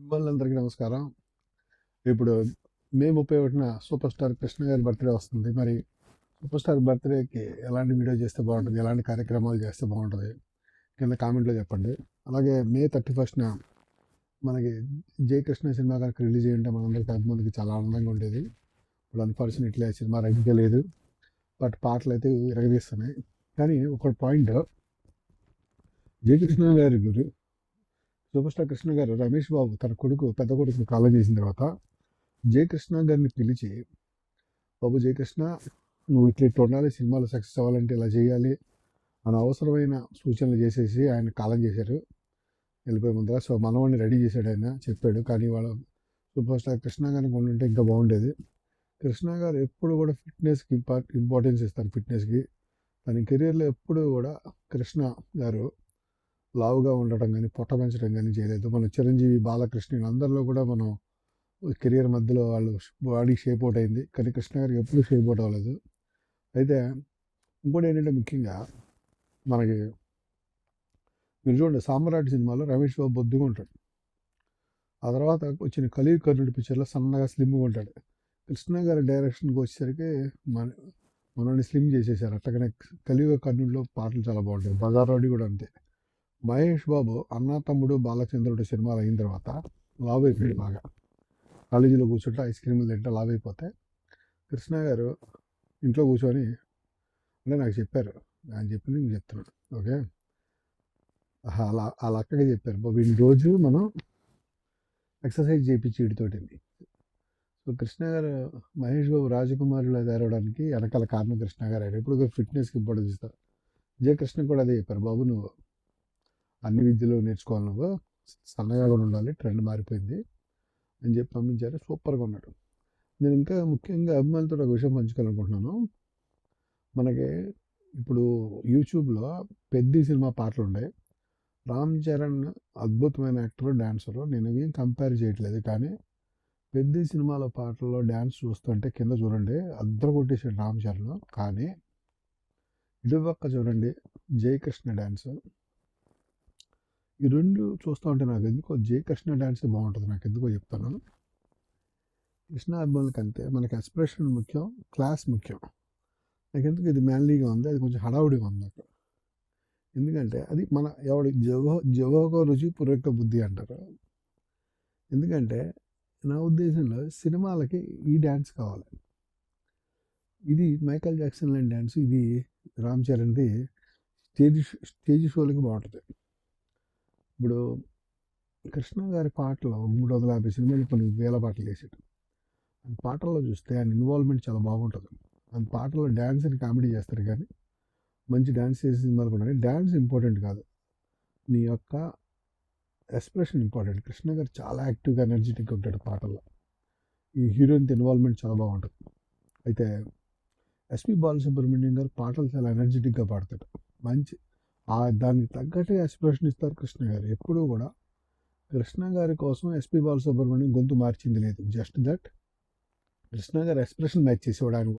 అభిమానులందరికీ నమస్కారం. ఇప్పుడు మే 31న సూపర్ స్టార్ కృష్ణ గారి బర్త్‌డే వస్తుంది. మరి సూపర్ స్టార్ బర్త్‌డేకి ఎలాంటి వీడియో చేస్తే బాగుంటది? ఎలాంటి కార్యక్రమాలు చేస్తే బాగుంటది? కింద కామెంట్‌లో చెప్పండి. అలాగే మే 31న మనకి 'జై కృష్ణ' సినిమా గనుక రిలీజ్ అయ్యుంటే మనందరికీ అభిమానులకి చాలా ఆనందంగా ఉండేది. ఇప్పుడు అన్‌ఫార్చునేట్‌లీ ఆ సినిమా రిలీజ్ లేదు. బట్ పాటలైతే ఇరగదీస్తున్నాయి. కానీ ఒక పాయింట్ 'జై కృష్ణ' గారి సూపర్ స్టార్ కృష్ణ గారు రమేష్ బాబు తన పెద్ద కొడుకు కాలం చేసిన తర్వాత జయకృష్ణ గారిని పిలిచి, బాబు జయకృష్ణ, నువ్వు ఇట్లా ఉండాలి, సినిమాలో సక్సెస్ అవ్వాలంటే ఇలా చేయాలి అని అవసరమైన సూచనలు చేసేసి ఆయన కాలం చేశారు వెళ్ళిపోయే ముందర. సో మనవాడిని రెడీ చేశాడు, ఆయన చెప్పాడు. కానీ వాళ్ళ సూపర్ స్టార్ కృష్ణ గారికి ఉండుంటే ఇంకా బాగుండేది. కృష్ణ గారు ఎప్పుడు కూడా ఫిట్నెస్కి ఇంపార్టెన్స్ ఇస్తారు. ఫిట్నెస్కి తన కెరీర్లో ఎప్పుడు కూడా కృష్ణ గారు లావుగా ఉండటం కానీ పొట్ట పెంచడం కానీ చేయలేదు. మన చిరంజీవి, బాలకృష్ణ అందరిలో కూడా మనం కెరియర్ మధ్యలో వాళ్ళు బాడీ షేప్ అవుట్ అయింది. కానీ కృష్ణ గారికి ఎప్పుడు షేప్ అవుట్ అవ్వలేదు. అయితే ఇంకోటి ఏంటంటే ముఖ్యంగా మనకి మీరు చూడండి, సామ్రాట్ సినిమాలో రమేష్ బాబు బొద్దుగా ఉంటాడు. ఆ తర్వాత వచ్చిన కలియుగ కర్ణుడి పిక్చర్లో సన్నగా స్లిమ్గా ఉంటాడు. కృష్ణ గారి డైరెక్షన్కి వచ్చేసరికి మనల్ని స్లిమ్ చేసేసారు. అట్టగానే కలియుగ కర్ణుడిలో పాటలు చాలా బాగుంటాయి. బజార్ రోడ్డు కూడా అంతే. మహేష్ బాబు అన్నా తమ్ముడు బాలచంద్రుడు సినిమాలు అయిన తర్వాత లావు అయిపోయాడు బాగా. కాలేజీలో కూర్చుంటే ఐస్ క్రీములు తింటే లావు అయిపోతే కృష్ణ గారు ఇంట్లో కూర్చొని అంటే నాకు చెప్పారు, ఆయన చెప్పింది నేను చెప్తున్నాను. ఓకే, అలా అక్కగా చెప్పారు, బాబు ఇన్ని రోజు మనం ఎక్సర్సైజ్ చేయించి వీటితోటి. సో కృష్ణ గారు మహేష్ బాబు రాజకుమారులు తేరవడానికి వెనకాల కారణం కృష్ణ గారు. ఆయన ఎప్పుడు ఫిట్నెస్కి ఇంపార్టెన్స్ ఇస్తారు. జయ కృష్ణ కూడా అదే చెప్పారు, బాబు నువ్వు అన్ని విద్యలు నేర్చుకోవాలి, నువ్వు సన్నగా కూడా ఉండాలి, ట్రెండ్ మారిపోయింది అని చెప్పి పంపించారు. సూపర్గా ఉన్నాడు. నేను ఇంకా ముఖ్యంగా అభిమానులతో ఒక విషయం పంచుకోవాలనుకుంటున్నాను. మనకి ఇప్పుడు యూట్యూబ్లో పెద్ద సినిమా పాటలు ఉన్నాయి. రామ్ చరణ్ అద్భుతమైన యాక్టర్, డాన్సరు. నేను ఏం కంపేర్ చేయట్లేదు. కానీ పెద్ద సినిమాలో పాటల్లో డ్యాన్స్ చూస్తుంటే కింద చూడండి అద్దరు కొట్టేసాడు రామ్ చరణ్. కానీ ఇటుపక్క చూడండి జయకృష్ణ డ్యాన్స్. ఈ రెండు చూస్తూ ఉంటే నాకు ఎందుకో జయకృష్ణ డ్యాన్స్ బాగుంటుంది. నాకు ఎందుకో చెప్తాను. కృష్ణ అభిమానులకి అంతే. మనకి ఎక్స్ప్రెషన్ ముఖ్యం, క్లాస్ ముఖ్యం. నాకు ఎందుకు ఇది మ్యాన్లీగా ఉంది, అది కొంచెం హడావుడిగా ఉంది నాకు. ఎందుకంటే అది మన జవోగ రుచి పూర్వక బుద్ధి అంటారు. ఎందుకంటే నా ఉద్దేశంలో సినిమాలకి ఈ డ్యాన్స్ కావాలి. ఇది మైకేల్ జాక్సన్ లాంటి డ్యాన్స్, ఇది రామ్ చరణ్ది స్టేజ్ షోలకి బాగుంటుంది. ఇప్పుడు కృష్ణ గారి పాటలు 350 సినిమాలు కొన్ని వేల పాటలు వేసాడు. ఆ పాటల్లో చూస్తే ఆయన ఇన్వాల్వ్మెంట్ చాలా బాగుంటుంది. ఆ పాటల్లో డ్యాన్స్ అని కామెడీ చేస్తారు, కానీ మంచి డ్యాన్స్ చేసే సినిమాలు కూడా. డ్యాన్స్ ఇంపార్టెంట్ కాదు, నీ యొక్క ఎక్స్ప్రెషన్ ఇంపార్టెంట్. కృష్ణ గారు చాలా యాక్టివ్గా ఎనర్జెటిక్గా ఉంటాడు పాటల్లో. ఈ హీరోయిన్ ఇన్వాల్వ్మెంట్ చాలా బాగుంటుంది. అయితే ఎస్పి బాలసుబ్రహ్మణ్యం గారు పాటలు చాలా ఎనర్జెటిక్గా పాడతాడు. మంచి దానికి తగ్గట్టుగా ఎక్స్ప్రెషన్ ఇస్తారు కృష్ణ గారు. ఎప్పుడూ కూడా కృష్ణ గారి కోసం ఎస్పి బాలసుబ్రహ్మణ్యం గొంతు మార్చింది లేదు. జస్ట్ దట్ కృష్ణ గారు ఎక్స్ప్రెషన్ మ్యాచ్ చేసేవాడు. ఆయన